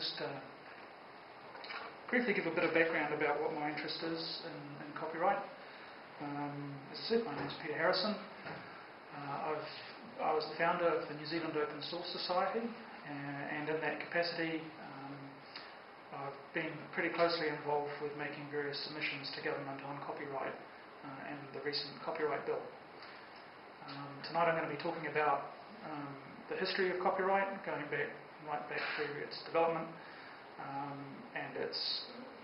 just briefly give a bit of background about what my interest is in copyright. As I said, my name is Peter Harrison. I was the founder of the New Zealand Open Source Society, and in that capacity I've been pretty closely involved with making various submissions to government on copyright and the recent copyright bill. Tonight I'm going to be talking about the history of copyright, going right back through its development and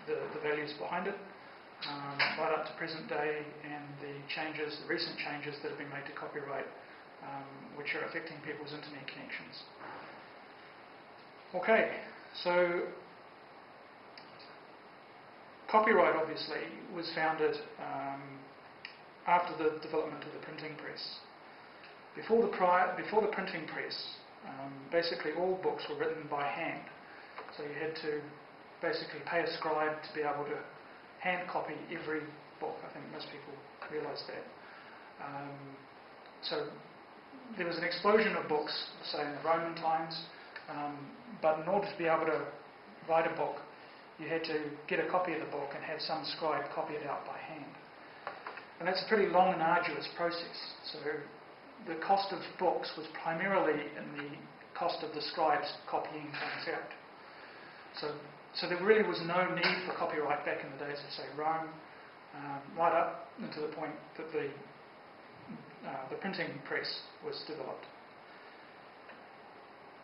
the values behind it, right up to present day, and the recent changes that have been made to copyright, which are affecting people's internet connections. Okay, so copyright obviously was founded after the development of the printing press. Before the printing press, basically all books were written by hand. So you had to basically pay a scribe to be able to hand copy every book. I think most people realise that. So there was an explosion of books, say in the Roman times, but in order to be able to write a book, you had to get a copy of the book and have some scribe copy it out by hand. And that's a pretty long and arduous process. So the cost of books was primarily in the cost of the scribes copying things out. So there really was no need for copyright back in the days of, say, Rome, right up until the point that the printing press was developed.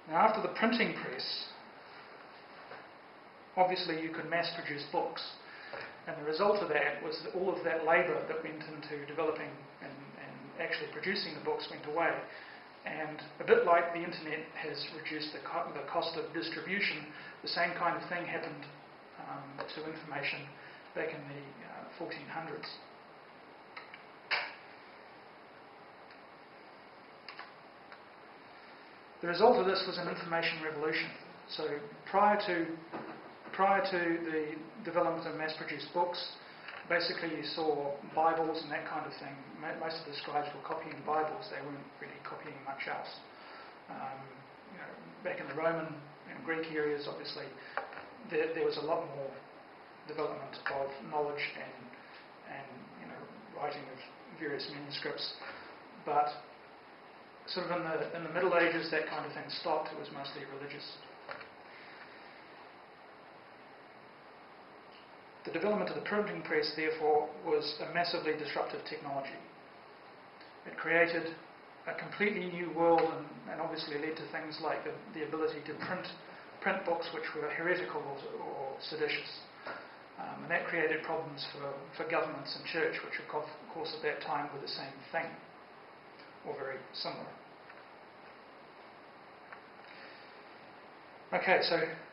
Now, after the printing press, obviously you could mass produce books, and the result of that was that all of that labour that went into developing and actually producing the books went away. And a bit like the internet has reduced the cost of distribution, the same kind of thing happened to information back in the 1400s. The result of this was an information revolution. So prior to the development of mass-produced books, basically you saw Bibles and that kind of thing. Most of the scribes were copying Bibles. They weren't really copying much else. Back in the Roman and Greek areas, obviously, there was a lot more development of knowledge and writing of various manuscripts. But sort of in the Middle Ages, that kind of thing stopped. It was mostly religious. The development of the printing press, therefore, was a massively disruptive technology. It created a completely new world and obviously led to things like the ability to print books which were heretical or seditious. And that created problems for governments and church, which of course at that time were the same thing, or very similar. Okay,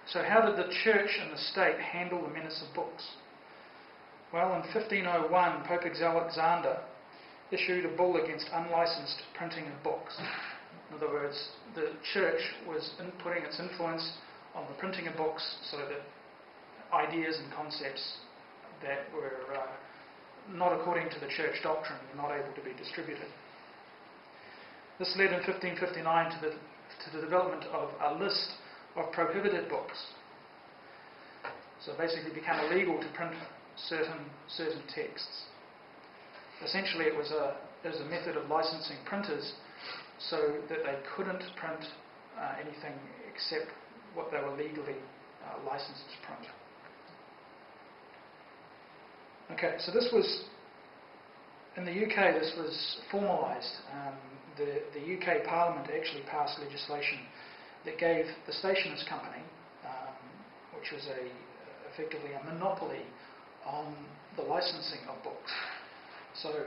so how did the church and the state handle the menace of books? Well, in 1501, Pope Alexander issued a bull against unlicensed printing of books. In other words, the church was putting its influence on the printing of books so that ideas and concepts that were not according to the church doctrine were not able to be distributed. This led in 1559 to the development of a list of prohibited books. So basically it became illegal to print certain texts. Essentially it was a method of licensing printers so that they couldn't print anything except what they were legally licensed to print. Okay, so this was, in the UK, this was formalised. The UK Parliament actually passed legislation that gave the Stationers' Company, which was effectively a monopoly on the licensing of books. So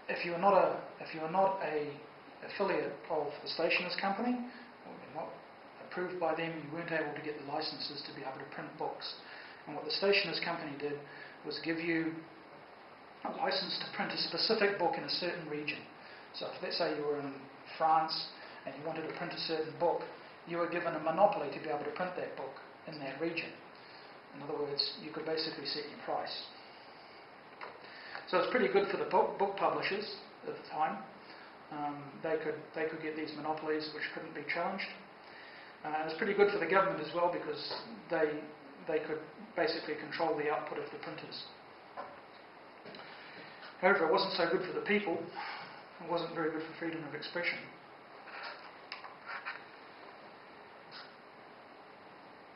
if you were not a affiliate of the Stationers' Company, or you're not approved by them, you weren't able to get the licenses to be able to print books. And what the Stationers' Company did was give you a license to print a specific book in a certain region. So if, let's say, you were in France and you wanted to print a certain book, you were given a monopoly to be able to print that book in that region. In other words, you could basically set your price. So it's pretty good for the book publishers at the time. They could get these monopolies which couldn't be challenged. It was pretty good for the government as well because they could basically control the output of the printers. However, it wasn't so good for the people. It wasn't very good for freedom of expression.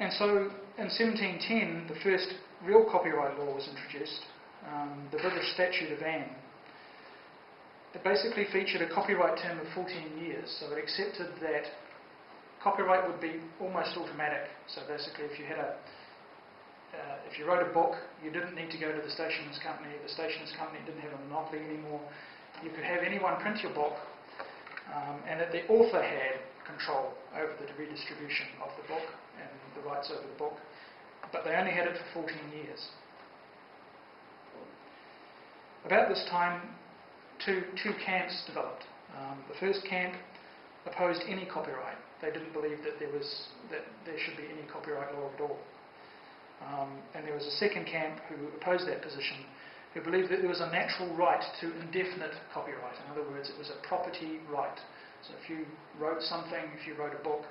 And so in 1710, the first real copyright law was introduced, the British Statute of Anne. It basically featured a copyright term of 14 years, so it accepted that copyright would be almost automatic. So basically, if you wrote a book, you didn't need to go to the stationer's company. The stationer's company didn't have a monopoly anymore. You could have anyone print your book, and that the author had control over the redistribution of the book and the rights over the book, but they only had it for 14 years. About this time, two camps developed. The first camp opposed any copyright. They didn't believe that there should be any copyright law at all. And there was a second camp who opposed that position, who believed that there was a natural right to indefinite copyright. In other words, it was a property right. So if you wrote something, if you wrote a book,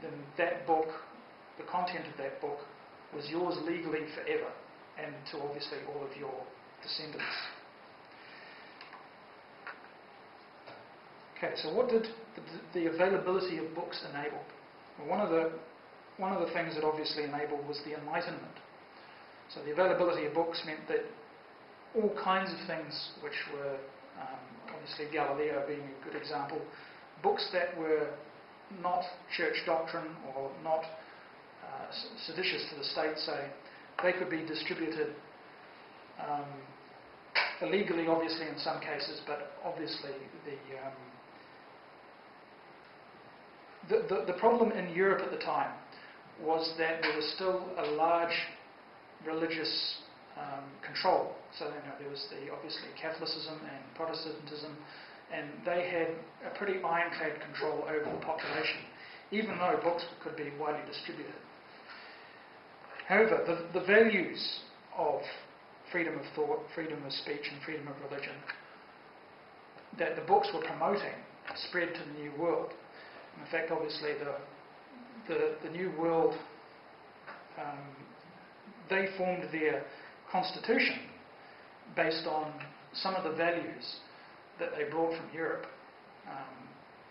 then that book, the content of that book, was yours legally forever, and to obviously all of your descendants. Okay, so what did the availability of books enable? Well, one of the things it obviously enabled was the Enlightenment. So the availability of books meant that all kinds of things, which were obviously Galileo being a good example, books that were not church doctrine or not seditious to the state, say, they could be distributed illegally, obviously, in some cases, but obviously the problem in Europe at the time was that there was still a large religious control. So there was obviously Catholicism and Protestantism, and they had a pretty ironclad control over the population, even though books could be widely distributed. However, the values of freedom of thought, freedom of speech, and freedom of religion that the books were promoting spread to the New World. In fact, obviously, the New World, they formed their constitution based on some of the values that they brought from Europe,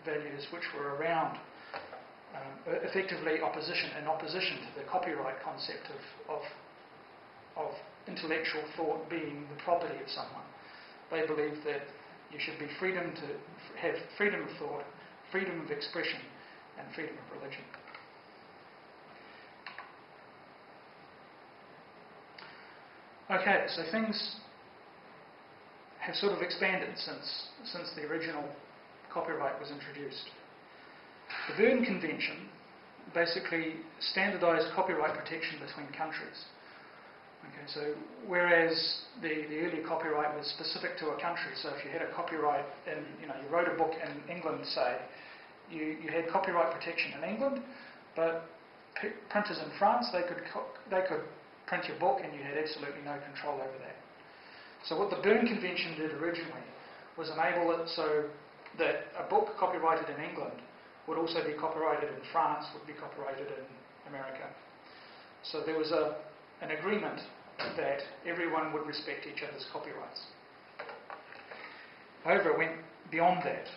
values which were around effectively opposition to the copyright concept of intellectual thought being the property of someone. They believed that you should be have freedom of thought, freedom of expression, and freedom of religion. Okay, so things have sort of expanded since the original copyright was introduced. The Berne Convention basically standardised copyright protection between countries. Okay, so whereas the early copyright was specific to a country, so if you had a copyright and you wrote a book in England, say, you had copyright protection in England, but printers in France, they could print your book and you had absolutely no control over that. So what the Berne Convention did originally was enable it so that a book copyrighted in England would also be copyrighted in France, would be copyrighted in America. So there was an agreement that everyone would respect each other's copyrights. However, it went beyond that.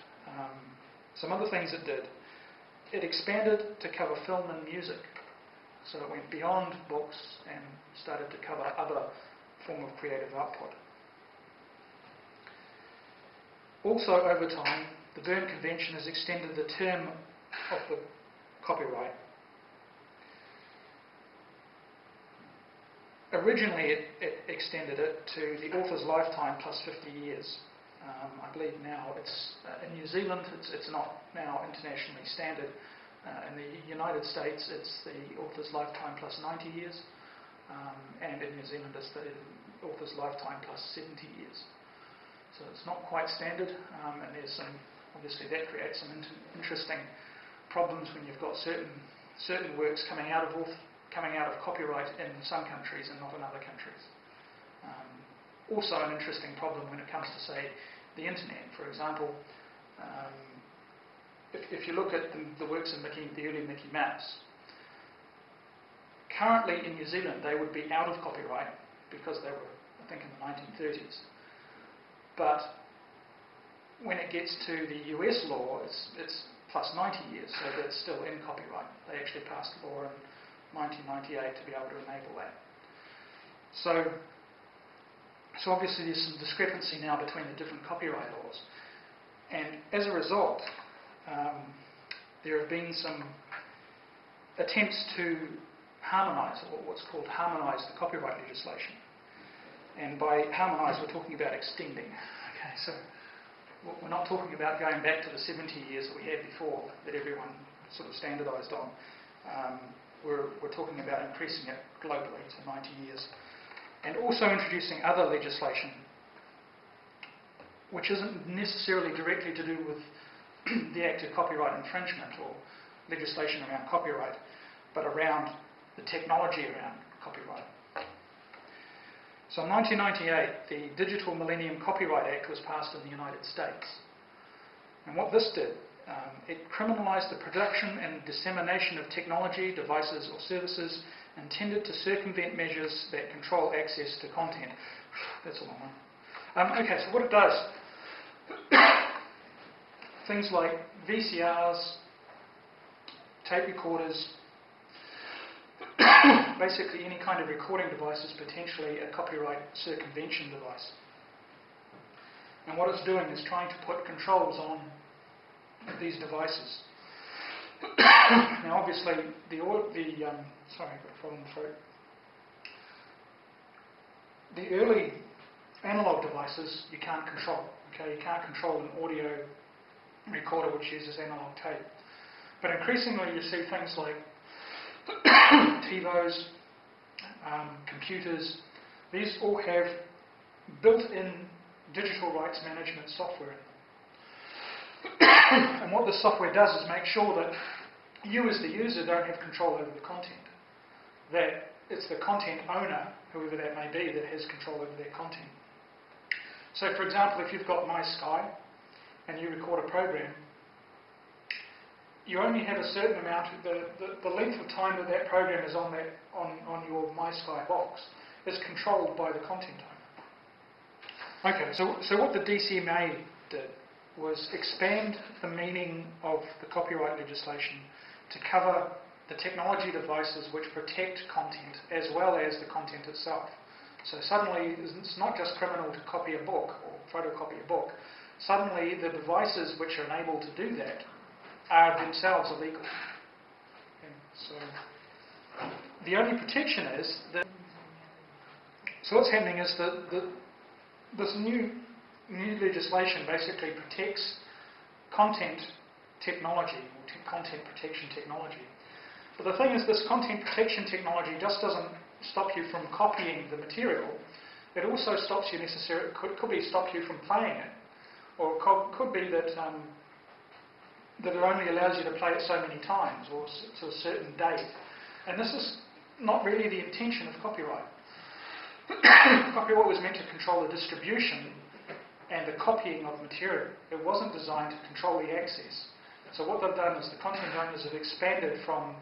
Some other things it did. It expanded to cover film and music. So it went beyond books and started to cover other form of creative output. Also, over time, the Berne Convention has extended the term of the copyright. Originally, it extended it to the author's lifetime plus 50 years. I believe now it's in New Zealand, it's not now internationally standard. In the United States, it's the author's lifetime plus 90 years, and in New Zealand, it's the author's lifetime plus 70 years. So it's not quite standard, and there's obviously that creates some interesting problems when you've got certain works coming out of copyright in some countries and not in other countries. Also an interesting problem when it comes to, say, the internet. For example, if you look at the works of the early Mickey Mouse, currently in New Zealand they would be out of copyright because they were, I think, in the 1930s. But when it gets to the US law, it's plus 90 years, so that's still in copyright. They actually passed a law in 1998 to be able to enable that. So obviously there's some discrepancy now between the different copyright laws. And as a result, there have been some attempts to harmonise, or what's called harmonise the copyright legislation. And by harmonise, we're talking about extending. Okay, so we're not talking about going back to the 70 years that we had before, that everyone sort of standardised on. We're talking about increasing it globally to 90 years. And also introducing other legislation, which isn't necessarily directly to do with the act of copyright infringement or legislation around copyright, but around the technology around copyright. So in 1998, the Digital Millennium Copyright Act was passed in the United States. And what this did, it criminalised the production and dissemination of technology, devices or services intended to circumvent measures that control access to content. That's a long one. Okay, so what it does, things like VCRs, tape recorders, basically any kind of recording device is potentially a copyright circumvention device. And what it's doing is trying to put controls on these devices. Now obviously sorry, I've got a problem in the throat. The early analog devices you can't control. Okay, you can't control an audio recorder which uses analog tape. But increasingly you see things like TiVos, computers. These all have built-in digital rights management software in them. And what the software does is make sure that you as the user don't have control over the content. That it's the content owner, whoever that may be, that has control over their content. So for example, if you've got MySky and you record a program, you only have a certain amount, the length of time that that program is on your MySky box is controlled by the content owner. Okay, so what the DCMA did was expand the meaning of the copyright legislation to cover the technology devices which protect content as well as the content itself. So suddenly it's not just criminal to copy a book or photocopy a book. Suddenly the devices which are enabled to do that are themselves illegal. Okay, so the only protection is that. So what's happening is that this new legislation basically protects content technology, or content protection technology. But the thing is, this content protection technology just doesn't stop you from copying the material. It also stops you could be stop you from playing it, or could be that that it only allows you to play it so many times or to a certain date. And this is not really the intention of copyright. Copyright was meant to control the distribution and the copying of material. It wasn't designed to control the access. So what they've done is the content owners have expanded from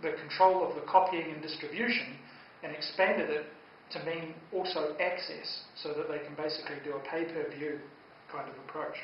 the control of the copying and distribution and expanded it to mean also access, so that they can basically do a pay-per-view kind of approach.